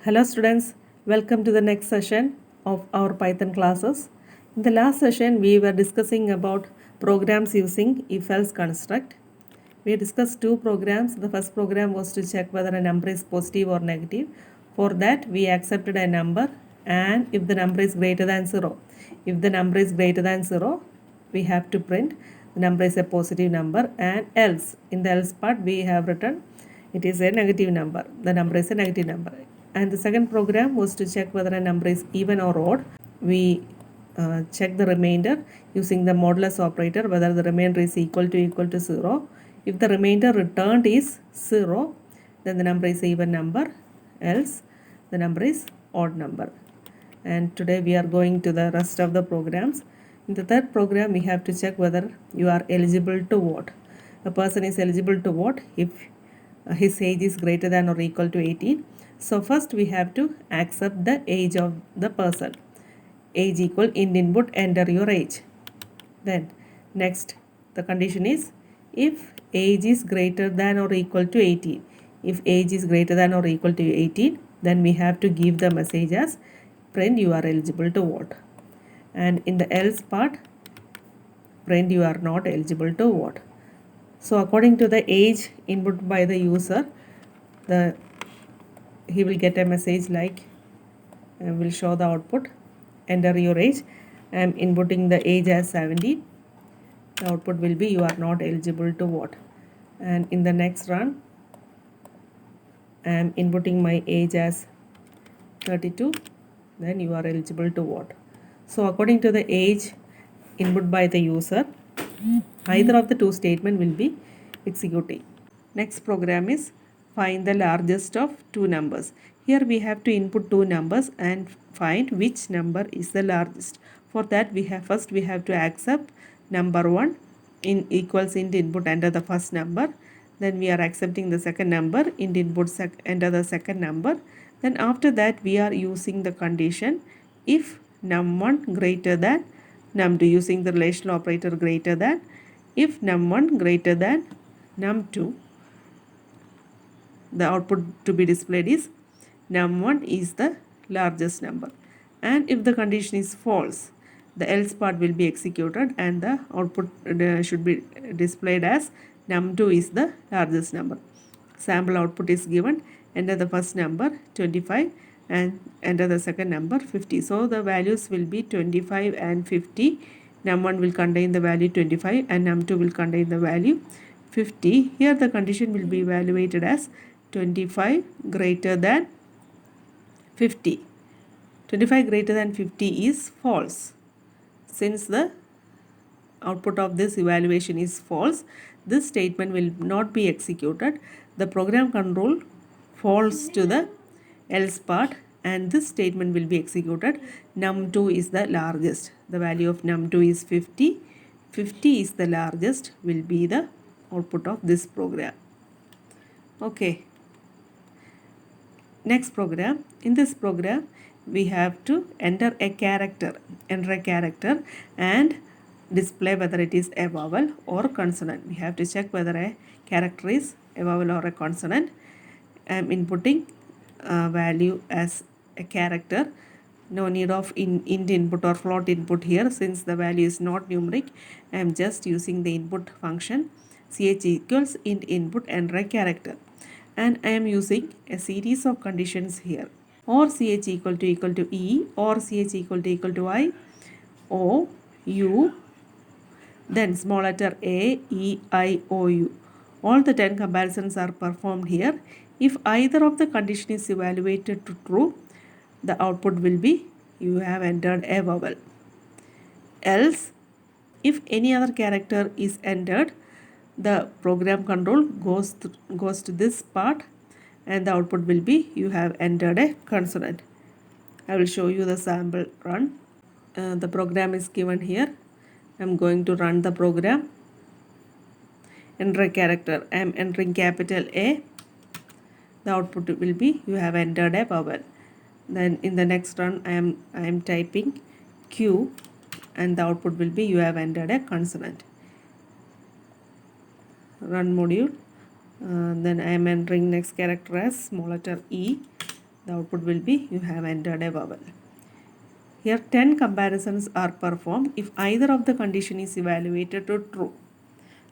Hello students, welcome to the next session of our Python classes. In the last session, we were discussing about programs using if-else construct. We discussed two programs. The first program was to check whether a number is positive or negative. For that, we accepted a number and if the number is greater than 0. If the number is greater than 0, we have to print the number is a positive number, and else, in the else part, we have written it is a negative number. The number is a negative number. And the second program was to check whether a number is even or odd. We check the remainder using the modulus operator, whether the remainder is equal to 0. If the remainder returned is 0, then the number is even number, else the number is odd number. And today we are going to the rest of the programs. In the third program, we have to check whether you are eligible to vote. A person is eligible to vote if his age is greater than or equal to 18. So first we have to accept the age of the person. Age equal int input, enter your age. Then next, the condition is if age is greater than or equal to 18. If age is greater than or equal to 18, then we have to give the message as print you are eligible to vote. And in the else part, print you are not eligible to vote. So according to the age input by the user, he will get a message like will show the output, enter your age. I am inputting the age as 17. The output will be you are not eligible to vote. And in the next run, I am inputting my age as 32. Then you are eligible to vote. So according to the age input by the user, either of the two statement will be executing. Next program is find the largest of two numbers. Here we have to input two numbers and find which number is the largest. For that we have to accept number 1 in equals int input, enter the first number. Then we are accepting the second number, int input enter the second number. Then after that we are using the condition if num1 greater than num2, using the relational operator greater than. If num1 greater than num2, the output to be displayed is num1 is the largest number. And if the condition is false, the else part will be executed and the output should be displayed as num2 is the largest number. Sample output is given, enter the first number 25 and enter the second number 50. So the values will be 25 and 50. Num1 will contain the value 25 and num2 will contain the value 50. Here the condition will be evaluated as 25 greater than 50. 25 greater than 50 is false. Since the output of this evaluation is false, this statement will not be executed. The program control falls to the else part and this statement will be executed. Num2 is the largest. The value of num2 is 50. 50 is the largest will be the output of this program. Okay. Next program. In this program, we have to enter a character and display whether it is a vowel or consonant. We have to check whether a character is a vowel or a consonant. I am inputting value as a character. No need of int input or float input here since the value is not numeric. I am just using the input function ch equals int input, enter a character. And I am using a series of conditions here, or ch equal to e, or ch equal to I, o, u, then small letter a, e, I, o, u. All the 10 comparisons are performed here. If either of the condition is evaluated to true, the output will be you have entered a vowel. Else, if any other character is entered, the program control goes to this part and the output will be you have entered a consonant. I will show you the sample run. The program is given here. I am going to run the program. Enter a character. I am entering capital A. The output will be you have entered a vowel. Then in the next run I am typing Q and the output will be you have entered a consonant. Run module. Then I am entering next character as small letter E. The output will be you have entered a vowel. Here 10 comparisons are performed if either of the condition is evaluated to true.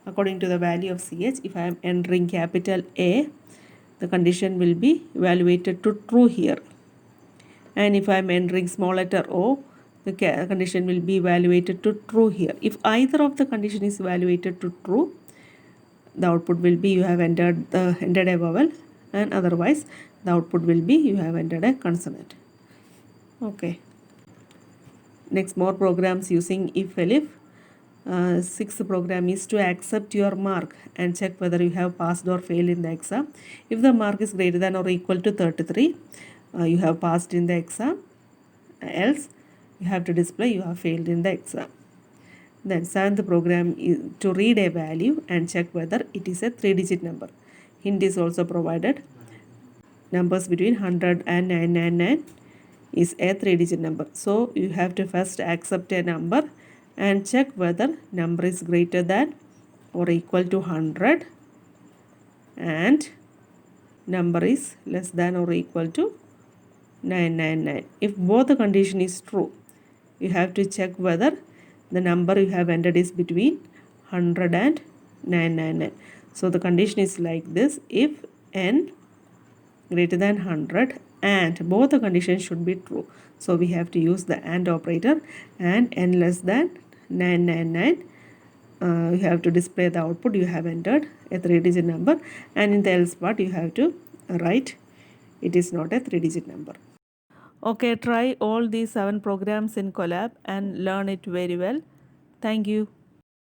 According to the value of CH, if I am entering capital A, the condition will be evaluated to true here. And if I am entering small letter O, the condition will be evaluated to true here. If either of the condition is evaluated to true, the output will be you have entered a vowel, and otherwise the output will be you have entered a consonant. Okay. Next, more programs using if-elif. Sixth program is to accept your mark and check whether you have passed or failed in the exam. If the mark is greater than or equal to 33, you have passed in the exam. Else, you have to display you have failed in the exam. Then seventh program is to read a value and check whether it is a 3-digit number. Hint is also provided. Numbers between 100 and 999 is a 3-digit number. So you have to first accept a number and check whether number is greater than or equal to 100 and number is less than or equal to 999. If both the condition is true, you have to check whether the number you have entered is between 100 and 999. So the condition is like this: if n greater than 100 and both the conditions should be true. So we have to use the AND operator, and n less than 999. You have to display the output you have entered a 3-digit number, and in the else part you have to write it is not a 3-digit number. Okay, try all these 7 programs in Colab and learn it very well. Thank you.